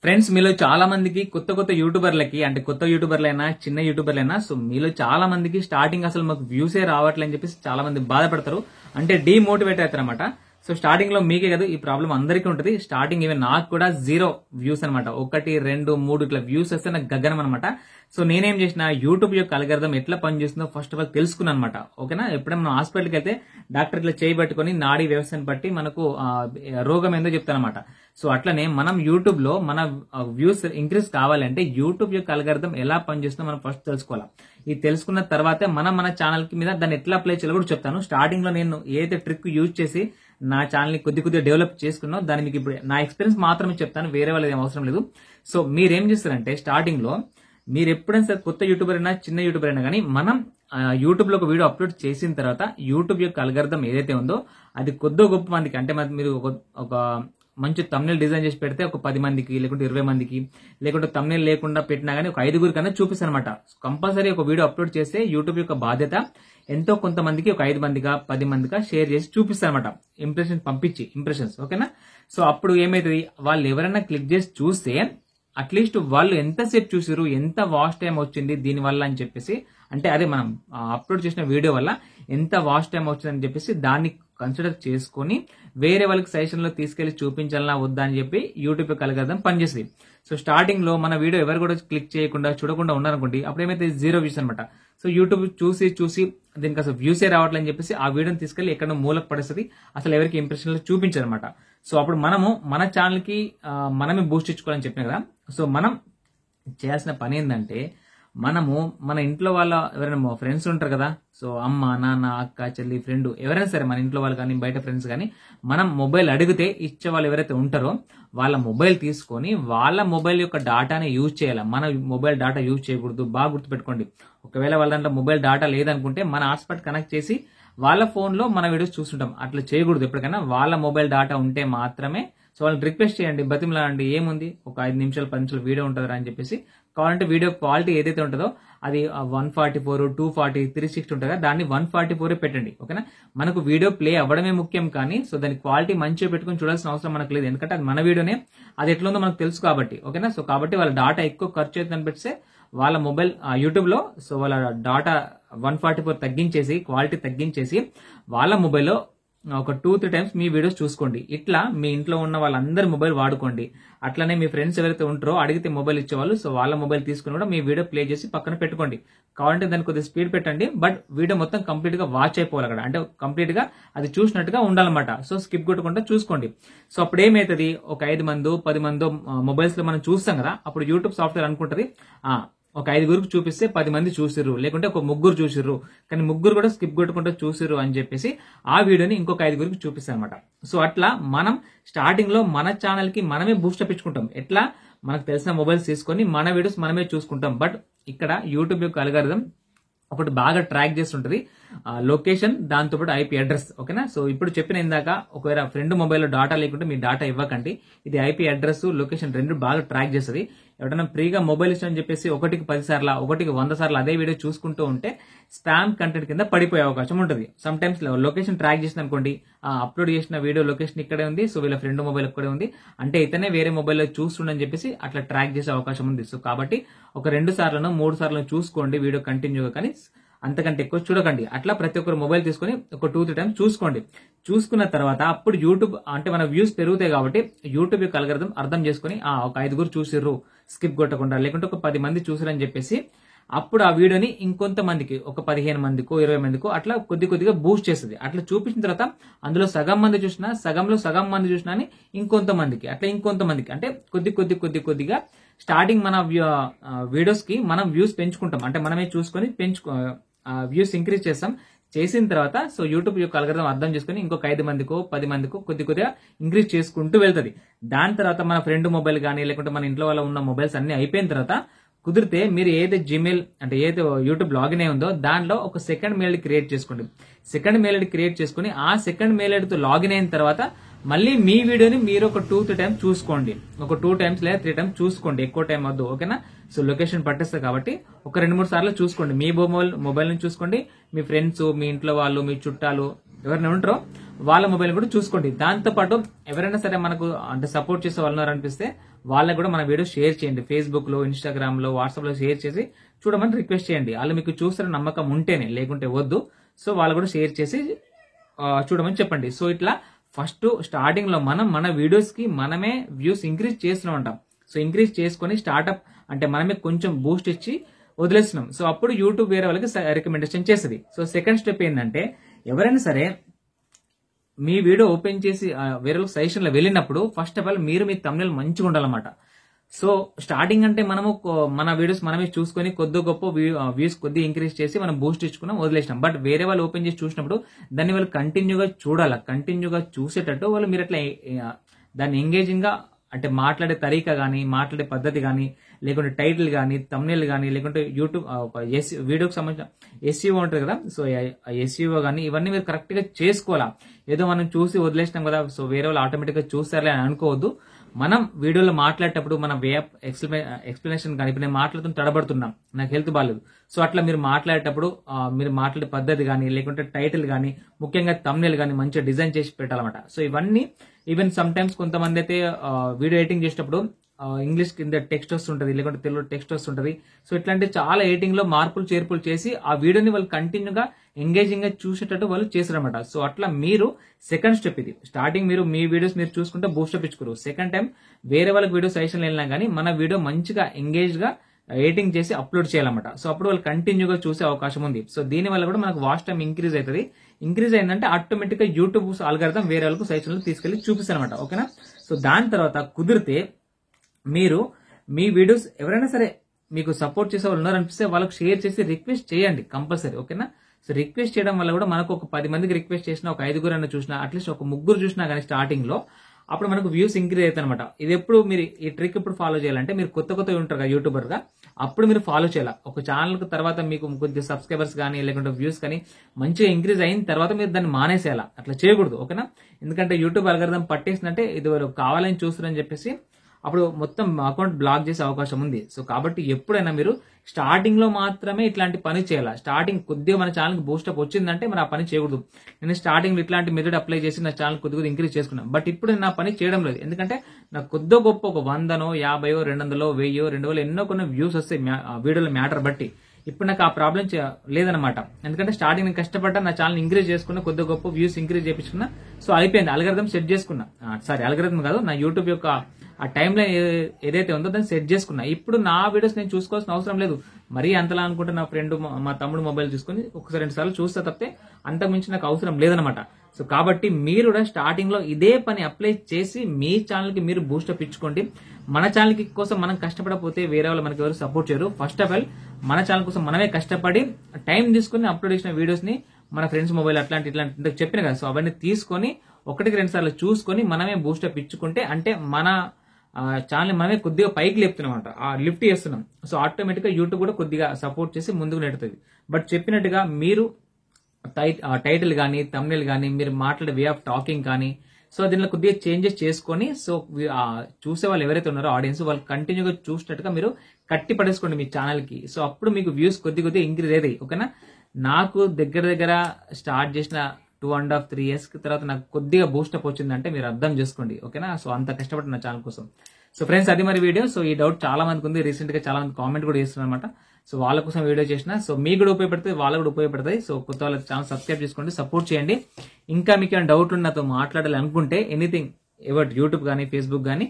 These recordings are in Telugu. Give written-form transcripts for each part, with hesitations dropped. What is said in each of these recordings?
ఫ్రెండ్స్, మీలో చాలా మందికి కొత్త యూట్యూబర్లకి అంటే కొత్త యూట్యూబర్లైనా చిన్న యూట్యూబర్లైనా సో మీలో చాలా మందికి స్టార్టింగ్ అసలు మాకు వ్యూసే రావట్లే అని చెప్పేసి చాలా మంది బాధపడతారు. అంటే డీమోటివేట్ అవుతారు అనమాట. సో స్టార్టింగ్ లో మీకే కదా ఈ ప్రాబ్లం అందరికీ ఉంటుంది. స్టార్టింగ్ ఈవెన్ నాకు కూడా 0 వ్యూస్ అనమాట. 1, 2, 3 ఇట్లా వ్యూస్ వస్తే నాకు గగనం అనమాట. సో నేనేం చేసిన, యూట్యూబ్ యొక్క అల్గారిథం ఎట్లా పనిచేస్తుందో ఫస్ట్ ఆఫ్ ఆల్ తెలుసుకున్నాను అనమాట. ఓకేనా, ఎప్పుడైనా మనం హాస్పిటల్కి వెళ్తే డాక్టర్ ఇట్లా చేయబట్టుకుని నాడీ వ్యవస్థను బట్టి మనకు రోగం ఏందో చెప్తానమాట. సో అట్లనే మనం యూట్యూబ్ లో మన వ్యూస్ ఇంక్రీజ్ కావాలంటే యూట్యూబ్ యొక్క అల్గారిథం ఎలా పనిచేస్తుందో మనం ఫస్ట్ తెలుసుకోవాలి. ఇది తెలుసుకున్న తర్వాతే మన ఛానల్ మీద దాన్ని ఎట్లా అప్లై చేయాలో కూడా చెప్తాను. స్టార్టింగ్ లో నేను ఏదైతే ట్రిక్ యూజ్ చేసి నా ఛానల్ ని కొద్దిగా డెవలప్ చేసుకున్నాను దాన్ని మీకు ఇప్పుడు నా ఎక్స్పీరియన్స్ మాత్రమే చెప్తాను, వేరే వాళ్ళది ఏం అవసరం లేదు. సో మీరేం చేస్తారంటే స్టార్టింగ్ లో మీరు ఎప్పుడైనా సరే కొత్త యూట్యూబర్ అయినా చిన్న యూట్యూబర్ అయినా కానీ మనం యూట్యూబ్ లో ఒక వీడియో అప్లోడ్ చేసిన తర్వాత యూట్యూబ్ యొక్క అల్గారిథం ఏదైతే ఉందో అది కొద్ది గొప్ప మందికి అంటే మీరు ఒక మంచి తమ్నెల్ డిజైన్ చేసి పెడితే ఒక 10 మందికి లేకుంటే 20 మందికి లేకుంటే తమ్నెల్ లేకుండా పెట్టినా కానీ ఒక 5 కన్నా చూపిస్తాను అనమాట. కంపల్సరీ ఒక వీడియో అప్లోడ్ చేస్తే యూట్యూబ్ యొక్క బాధ్యత ఎంతో కొంతమందికి ఒక 5 మందిగా 10 మందిగా షేర్ చేసి చూపిస్తాను అనమాట. ఇంప్రెషన్ పంపించి ఇంప్రెషన్స్. ఓకేనా, సో అప్పుడు ఏమైతుంది, వాళ్ళు ఎవరైనా క్లిక్ చేసి చూస్తే అట్లీస్ట్ వాళ్ళు ఎంతసేపు చూసారు, ఎంత వాచ్ టైం వచ్చింది దీని వల్ల అని చెప్పేసి, అంటే అదే మనం అప్లోడ్ చేసిన వీడియో వల్ల ఎంత వాచ్ టైం వచ్చిందని చెప్పేసి దాన్ని కన్సిడర్ చేసుకుని వేరే వాళ్ళకి సజెషన్ లో తీసుకెళ్లి చూపించాలన్నా వద్దా అని చెప్పి యూట్యూబ్ యొక్క అల్గారిథం పనిచేస్తుంది. సో స్టార్టింగ్ లో మన వీడియో ఎవరు కూడా క్లిక్ చేయకుండా చూడకుండా ఉన్నారనుకోండి, అప్పుడు ఏమైతే 0 వ్యూస్ అనమాట. సో యూట్యూబ్ చూసి దీనికి అసలు వ్యూసే రావట్లేదని చెప్పేసి ఆ వీడియోని తీసుకెళ్లి ఎక్కడో మూలకు పడేస్తుంది, అసలు ఎవరికి ఇంప్రెషన్ లో చూపించారనమాట. సో అప్పుడు మనము మన ఛానల్ కి మనమే బూస్ట్ ఇచ్చుకోవాలని చెప్పినా కదా. సో మనం చేయాల్సిన పని ఏంటంటే, మనము మన ఇంట్లో వాళ్ళ ఎవరైనా ఫ్రెండ్స్ ఉంటారు కదా, సో అమ్మ నాన్న అక్క చెల్లి ఫ్రెండ్ ఎవరైనా సరే మన ఇంట్లో వాళ్ళు కానీ బయట ఫ్రెండ్స్ కానీ మనం మొబైల్ అడిగితే ఇచ్చే వాళ్ళు ఎవరైతే ఉంటారో వాళ్ళ మొబైల్ తీసుకొని వాళ్ళ మొబైల్ యొక్క డాటాని యూజ్ చేయాలి. మన మొబైల్ డాటా యూజ్ చేయకూడదు. బాగా గుర్తుపెట్టుకోండి. ఒకవేళ వాళ్ళ దాంట్లో మొబైల్ డాటా లేదనుకుంటే మన హాట్స్పాట్ కనెక్ట్ చేసి వాళ్ళ ఫోన్ లో మన వీడియోస్ చూస్తుంటాం. అట్లా చేయకూడదు. ఎప్పటికైనా వాళ్ళ మొబైల్ డాటా ఉంటే మాత్రమే సో వాళ్ళని రిక్వెస్ట్ చేయండి, బతిమలాడండి. ఏముంది, ఒక 5 నిమిషాలు 10 నిమిషాలు వీడియో ఉంటుందా అని చెప్పేసి. కావాలంటే వీడియో క్వాలిటీ ఏదైతే ఉంటుందో అది 144, 240, 360 ఉంటుంది కదా, దాన్ని 144 పెట్టండి. ఓకేనా, మనకు వీడియో ప్లే అవ్వడమే ముఖ్యం కానీ సో దాని క్వాలిటీ మంచిగా పెట్టుకుని చూడాల్సిన అవసరం మనకు లేదు. ఎందుకంటే అది మన వీడియోనే, అది ఎట్లా ఉందో మనకు తెలుసు కాబట్టి. ఓకేనా, సో కాబట్టి వాళ్ళ డాటా ఎక్కువ ఖర్చు అవుతుందని పెడితే వాళ్ళ మొబైల్ యూట్యూబ్ లో సో వాళ్ళ డాటా 144 తగ్గించేసి క్వాలిటీ తగ్గించేసి వాళ్ళ మొబైల్లో ఒక 2-3 టైమ్స్ మీ వీడియోస్ చూసుకోండి. ఇట్లా మీ ఇంట్లో ఉన్న వాళ్ళందరి మొబైల్ వాడుకోండి. అట్లనే మీ ఫ్రెండ్స్ ఎవరైతే ఉంటారో అడిగితే మొబైల్ ఇచ్చేవాళ్ళు సో వాళ్ళ మొబైల్ తీసుకుని కూడా మీ వీడియో ప్లే చేసి పక్కన పెట్టుకోండి. కావాలంటే దాన్ని కొద్దిగా స్పీడ్ పెట్టండి, బట్ వీడియో మొత్తం కంప్లీట్ గా వాచ్ అయిపోవాలి అక్కడ, అంటే కంప్లీట్ గా అది చూసినట్టుగా ఉండాలన్నమాట. సో స్కిప్ కొట్టకుండా చూసుకోండి. సో అప్పుడు ఏమైతుంది, ఒక 5 మందో 10 మందో మొబైల్స్ లో మనం చూస్తాం కదా, అప్పుడు యూట్యూబ్ సాఫ్ట్వేర్ అనుకుంటది ఒక 5 చూపిస్తే 10 మంది చూసిర్రు, లేకుంటే ఒక 3 చూసిర్రు, కానీ 3 కూడా స్కిప్ కొట్టుకుంటూ చూసిర్రు అని చెప్పేసి ఆ వీడియోని ఇంకొక 5 చూపిస్తాం అనమాట. సో అట్లా మనం స్టార్టింగ్ లో మన ఛానల్ కి మనమే బూస్టప్ ఇచ్చుకుంటాం. ఎట్లా, మనకు తెలిసిన మొబైల్స్ తీసుకొని మన వీడియోస్ మనమే చూసుకుంటాం. బట్ ఇక్కడ యూట్యూబ్ యొక్క అల్గారిథం ఒకటి బాగా ట్రాక్ చేస్తుంటది, లొకేషన్, దాంతోపాటు ఐపీ అడ్రస్. ఓకేనా, సో ఇప్పుడు చెప్పిన ఇందాక ఒకవేళ ఫ్రెండ్ మొబైల్లో డాటా లేకుంటే మీ డాటా ఇవ్వకండి. ఇది ఐపీ అడ్రస్ లొకేషన్ 2 బాగా ట్రాక్ చేస్తుంది. ఎవరైనా ఫ్రీగా మొబైల్ ఇస్తామని చెప్పేసి 1కి 10 సార్లు 1కి 100 సార్లు అదే వీడియో చూసుకుంటూ ఉంటే స్పామ్ కంటెంట్ కింద పడిపోయే అవకాశం ఉంటుంది. సమ్ టైమ్స్ లొకేషన్ ట్రాక్ చేసిన అనుకోండి, అప్లోడ్ చేసిన వీడియో లొకేషన్ ఇక్కడే ఉంది, సో వీళ్ళ ఫ్రెండ్ మొబైల్ ఇక్కడే ఉంది అంటే ఇతనే వేరే మొబైల్లో చూస్తుండని చెప్పేసి అట్లా ట్రాక్ చేసే అవకాశం ఉంది. సో కాబట్టి ఒక 2 సార్లను 3 సార్లను చూసుకోండి వీడియో కంటిన్యూగా, కానీ అంతకంటే ఎక్కువ చూడకండి. అట్లా ప్రతి ఒక్కరు మొబైల్ తీసుకొని ఒక 2-3 టైమ్స్ చూసుకోండి. చూసుకున్న తర్వాత అప్పుడు యూట్యూబ్ అంటే మన వ్యూస్ పెరుగుతాయి కాబట్టి యూట్యూబ్ యొక్క అల్గారిథం అర్థం చేసుకుని ఒక 5 చూసిర్రు స్కిప్ కొట్టకుండా, లేకుంటే ఒక 10 మంది చూసిరని చెప్పేసి అప్పుడు ఆ వీడియోని ఇంకొంతమందికి ఒక 15 మందికో 20 మందికో అట్లా కొద్దిగా బూస్ట్ చేస్తుంది. అట్లా చూపించిన తర్వాత అందులో సగం మంది చూసినా సగంలో సగం మంది చూసినా అని ఇంకొంతమందికి అట్లా ఇంకొంతమందికి అంటే కొద్దిగా స్టార్టింగ్ మన వీడియోస్ కి మనం వ్యూస్ పెంచుకుంటాం. అంటే మనమే చూసుకొని వ్యూస్ ఇంక్రీజ్ చేస్తాం. చేసిన తర్వాత సో యూట్యూబ్ యొక్క అల్గారిథం అర్థం చేసుకుని ఇంకొక 5 మందికో 10 మందికో కొద్దిగా ఇంక్రీజ్ చేసుకుంటూ వెళ్తుంది. దాని తర్వాత మన ఫ్రెండ్ మొబైల్ కానీ లేకుంటే మన ఇంట్లో వాళ్ళ ఉన్న మొబైల్స్ అన్ని అయిపోయిన తర్వాత కుదిరితే మీరు ఏదైతే జీమెయిల్ అంటే ఏదైతే యూట్యూబ్ లాగిన్ అయి ఉందో దానిలో ఒక సెకండ్ మెయిల్ క్రియేట్ చేసుకోండి. సెకండ్ మెయిల్ ఐడి క్రియేట్ చేసుకుని ఆ సెకండ్ మెయిల్ ఐడితో లాగిన్ అయిన తర్వాత మళ్ళీ మీ వీడియోని మీరు ఒక 2-3 టైమ్స్ చూసుకోండి. ఒక 2 టైమ్స్ లేదా 3 టైమ్స్ చూసుకోండి, ఎక్కువ టైం వద్దు. ఓకేనా, సో లొకేషన్ పట్టేస్తుంది కాబట్టి ఒక 2-3 సార్లు చూసుకోండి. మీ మొబైల్ నుంచి చూసుకోండి, మీ ఫ్రెండ్స్, మీ ఇంట్లో వాళ్ళు, మీ చుట్టాలు ఎవరైనా ఉంటారో వాళ్ళ మొబైల్ కూడా చూసుకోండి. దాంతో పాటు ఎవరైనా సరే మనకు అంటే సపోర్ట్ చేసే వాళ్ళు అనిపిస్తే వాళ్ళకి కూడా మన వీడియో షేర్ చేయండి. ఫేస్బుక్ లో, ఇన్స్టాగ్రామ్ లో, వాట్సాప్ లో షేర్ చేసి చూడమని రిక్వెస్ట్ చేయండి. వాళ్ళు మీకు చూస్తారని నమ్మకం ఉంటేనే, లేకుంటే వద్దు. సో వాళ్ళు కూడా షేర్ చేసి చూడమని చెప్పండి. సో ఇట్లా ఫస్ట్ స్టార్టింగ్ లో మనం మన వీడియోస్ కి మనమే వ్యూస్ ఇంక్రీజ్ చేస్తున్నాం అంటాం. సో ఇంక్రీజ్ చేసుకొని స్టార్ట్అప్ అంటే మనమే కొంచెం బూస్ట్ ఇచ్చి వదిలేస్తున్నాం. సో అప్పుడు యూట్యూబ్ వేరే వాళ్ళకి రికమెండేషన్ చేస్తుంది. సో సెకండ్ స్టెప్ ఏంటంటే ఎవరైనా సరే మీ వీడియో ఓపెన్ చేసి వేరే సజెషన్ లో వెళ్ళినప్పుడు ఫస్ట్ ఆఫ్ ఆల్ మీరు మీ thumbnail మంచిగా ఉండాలన్నమాట. సో స్టార్టింగ్ అంటే మనము మన వీడియోస్ మనమే చూసుకొని కొద్ది గొప్ప వ్యూస్ కొద్ది ఇంక్రీజ్ చేసి మనం బూస్ట్ ఇచ్చుకున్నాం, వదిలేసినాం. బట్ వేరే వాళ్ళు ఓపెన్ చేసి చూసినప్పుడు దాన్ని వాళ్ళు కంటిన్యూగా చూడాలి. కంటిన్యూగా చూసేటట్టు వాళ్ళు మీరు అట్లా దాన్ని ఎంగేజింగ్ గా అంటే మాట్లాడే తరీకా కానీ, మాట్లాడే పద్ధతి కానీ, లేకుంటే టైటిల్ కానీ, thumbnail కానీ, లేకుంటే యూట్యూబ్ వీడియోకి సంబంధించిన SEO ఉంటుంది కదా, సో SEO కానీ ఇవన్నీ మీరు కరెక్ట్ గా చేసుకోవాలా. ఏదో మనం చూసి వదిలేసినాం కదా, సో వేరే వాళ్ళు ఆటోమేటిక్ గా చూస్తారలే అని అనుకోవద్దు. మనం వీడియోలో మాట్లాడేటప్పుడు మన వే ఆఫ్ ఎక్స్ప్లెనేషన్ కానీ, ఇప్పుడు నేను మాట్లాడుతూ తడబడుతున్నాం, నాకు హెల్త్ బాగాలేదు. సో అట్లా మీరు మాట్లాడేటప్పుడు మీరు మాట్లాడే పద్ధతి కానీ, లేకుంటే టైటిల్ కానీ, ముఖ్యంగా thumbnail కానీ మంచిగా డిజైన్ చేసి పెట్టాలన్నమాట. సో ఇవన్నీ ఈవెన్ సమ్ టైమ్స్ కొంతమంది అయితే వీడియో ఎడిటింగ్ చేసేటప్పుడు ఇంగ్లీష్ కింద టెక్స్ట్ వస్తుంటది, లేకుంటే తెలుగు టెక్స్ట్ వస్తుంటది. సో ఇట్లాంటి చాలా ఎడిటింగ్ లో మార్పులు చేర్పులు చేసి ఆ వీడియోని వాళ్ళు కంటిన్యూగా ఎంగేజింగ్ గా చూసేటట్టు వాళ్ళు చేశారన్నమాట. సో అట్లా మీరు సెకండ్ స్టెప్ ఇది. స్టార్టింగ్ మీరు మీ వీడియోస్ మీరు చూసుకుంటే బూస్టప్ ఇచ్చుకోరు. సెకండ్ టైం వేరే వాళ్ళకి వీడియో సజెషన్ వెళ్ళినా కానీ మన వీడియో మంచిగా ఎంగేజ్ గా ఎడిటింగ్ చేసి అప్లోడ్ చేయాలన్నమాట. సో అప్పుడు వాళ్ళు కంటిన్యూగా చూసే అవకాశం ఉంది. సో దీని వల్ల కూడా మనకు వాచ్ టైం ఇంక్రీజ్ అవుతుంది. ఇంక్రీజ్ అయిందంటే ఆటోమేటిక్ గా యూట్యూబ్ ఆల్గరిథం వేరే వాళ్ళకు సజెషన్లు తీసుకెళ్లి చూపిస్తారు అనమాట. ఓకేనా. సో దాని తర్వాత కుదిరితే మీరు మీ వీడియోస్ ఎవరైనా సరే మీకు సపోర్ట్ చేసే వాళ్ళు ఉన్నారనిపిస్తే వాళ్ళకి షేర్ చేసి రిక్వెస్ట్ చేయండి కంపల్సరీ. ఓకేనా. సో రిక్వెస్ట్ చేయడం వల్ల కూడా మనకు ఒక 10 మందికి రిక్వెస్ట్ చేసినా, ఒక 5 అన్న చూసినా, అట్లీస్ట్ ఒక 3 చూసినా కానీ స్టార్టింగ్ లో అప్పుడు మనకు వ్యూస్ ఇంక్రీజ్ అవుతాయి అనమాట. ఇది ఎప్పుడు మీరు ఈ ట్రిక్ ఎప్పుడు ఫాలో చేయాలంటే మీరు కొత్త ఉంటారు కదా యూట్యూబర్ గా, అప్పుడు మీరు ఫాలో చేయాలి. ఒక ఛానల్ తర్వాత మీకు కొద్దిగా సబ్స్క్రైబర్స్ కానీ, లేకుంటే వ్యూస్ కానీ మంచిగా ఇంక్రీజ్ అయిన తర్వాత మీరు దాన్ని మానేసేయాలా. అట్లా చేయకూడదు. ఓకేనా. ఎందుకంటే యూట్యూబ్ అల్గోరిథం పట్టేసిందంటే ఇది కావాలని చూస్తారని చెప్పేసి అప్పుడు మొత్తం అకౌంట్ బ్లాక్ చేసే అవకాశం ఉంది. సో కాబట్టి ఎప్పుడైనా మీరు స్టార్టింగ్ లో మాత్రమే ఇట్లాంటి పని చేయాలి. స్టార్టింగ్ కొద్దిగా మన ఛానల్ కి బూస్టప్ వచ్చిందంటే మరి ఆ పని చేయకూడదు. నేను స్టార్టింగ్ లో ఇట్లాంటి మెథడ్ అప్లై చేసి నా ఛానల్ కొద్దిగా ఇంక్రీజ్ చేసుకున్నాను. బట్ ఇప్పుడు నా పని చేయడం లేదు. ఎందుకంటే నాకు కొద్ది గొప్ప ఒక 100, 50, 200, 1000, 2000 ఎన్నో కొన్ని వ్యూస్ వస్తాయి వీడియోలో మ్యాటర్ బట్టి. ఇప్పుడు నాకు ఆ ప్రాబ్లం లేదనమాట. ఎందుకంటే స్టార్టింగ్ నేను కష్టపడ్డా, నా ఛానల్ ఇంక్రీజ్ చేసుకున్నా, కొద్ది గొప్ప వ్యూస్ ఇంక్రీజ్ చేయించుకున్నా. సో అయిపోయింది. అల్గోరిథం సెట్ చేసుకున్నా. అల్గోరిథం కాదు, నా యూట్యూబ్ యొక్క ఆ టైం లైన్ ఏదైతే ఉందో దాన్ని సెట్ చేసుకున్నా. ఇప్పుడు నా వీడియోస్ నేను చూసుకోవాల్సిన అవసరం లేదు. మరీ అంతలా అనుకుంటే నా ఫ్రెండ్, మా తమ్ముడు మొబైల్ చూసుకుని ఒకసారి 2 సార్లు చూస్తే తప్పితే అంతకుమించి నాకు అవసరం లేదనమాట. సో కాబట్టి మీరు కూడా స్టార్టింగ్ లో ఇదే పని అప్లై చేసి మీ ఛానల్ కి మీరు బూస్టప్ ఇచ్చుకోండి. మన ఛానల్ కి కోసం మనం కష్టపడకపోతే వేరే వాళ్ళు మనకి ఎవరు సపోర్ట్ చేయరు. ఫస్ట్ ఆఫ్ ఆల్ మన ఛానల్ కోసం మనమే కష్టపడి టైం తీసుకుని అప్లోడ్ చేసిన వీడియోస్ ని మన ఫ్రెండ్స్ మొబైల్ ఇట్లాంటి చెప్పిన కదా, సో అవన్నీ తీసుకొని 1-2 సార్లు చూసుకొని మనమే బూస్టప్ ఇచ్చుకుంటే, అంటే మన ఛానల్ మనమే కొద్దిగా పైకి లేపుతున్నాం అంట, లిఫ్ట్ చేస్తున్నాం. సో ఆటోమేటిక్ గా యూట్యూబ్ కూడా కొద్దిగా సపోర్ట్ చేసి ముందుకు నెడుతుంది. బట్ చెప్పినట్టుగా మీరు టైటిల్ కానీ, thumbnail కానీ, మీరు మాట్లాడే వే ఆఫ్ టాకింగ్ కానీ, సో దీనిలో కొద్దిగా చేంజెస్ చేసుకొని, సో చూసే వాళ్ళు ఎవరైతే ఉన్నారో ఆడియన్స్ వాళ్ళు కంటిన్యూగా చూసినట్టుగా మీరు కట్టి పడేసుకోండి మీ ఛానల్ కి. సో అప్పుడు మీకు వ్యూస్ కొద్దిగా ఇంక్రీజ్ అవుతాయి. ఓకేనా. నాకు దగ్గర స్టార్ట్ చేసిన 2.5-3 years తర్వాత నాకు కొద్దిగా బూస్టప్ వచ్చిందంటే మీరు అర్థం చేసుకోండి. ఓకేనా. సో అంత కష్టపడుతున్న ఛానల్ కోసం. సో ఫ్రెండ్స్, అది మరి వీడియో. సో ఈ డౌట్ చాలా మందికి ఉంది. రీసెంట్ గా చాలా మంది కామెంట్ కూడా చేస్తున్నారు అనమాట. సో వాళ్ళ కోసం వీడియో చేసిన. సో మీకు కూడా ఉపయోగపడుతుంది, వాళ్ళకు కూడా ఉపయోగపడుతుంది. సో కొత్త వాళ్ళ ఛానల్ సబ్స్క్రైబ్ చేసుకోండి, సపోర్ట్ చేయండి. ఇంకా మీకు ఏమైనా డౌట్ ఉంది నాతో మాట్లాడాలి అనుకుంటే ఎనీథింగ్ అబౌట్ యూట్యూబ్ కానీ, ఫేస్బుక్ కానీ,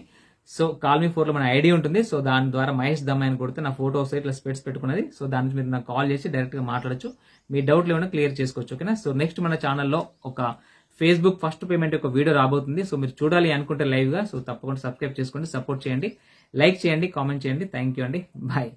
సో కాల్ మీ 4 లో మన ఐడి ఉంటుంది. సో దాని ద్వారా మహేష్ దమ్మాయి అని కొడితే నా ఫోటో వస్తాయి, ఇట్లా స్పెట్స్ పెట్టుకున్నది. సో దానికి మీరు నాకు కాల్ చేసి డైరెక్ట్ గా మాట్లాడచ్చు. మీ డౌట్లు ఏమైనా క్లియర్ చేసుకోవచ్చు. ఓకేనా. సో నెక్స్ట్ మన ఛానల్లో ఒక ఫేస్బుక్ ఫస్ట్ పేమెంట్ యొక్క వీడియో రాబోతుంది. సో మీరు చూడాలి అనుకుంటే లైవ్ గా, సో తప్పకుండా సబ్స్క్రైబ్ చేసుకోండి, సపోర్ట్ చేయండి, లైక్ చేయండి, కామెంట్ చేయండి. థ్యాంక్ యూ అండి. బాయ్.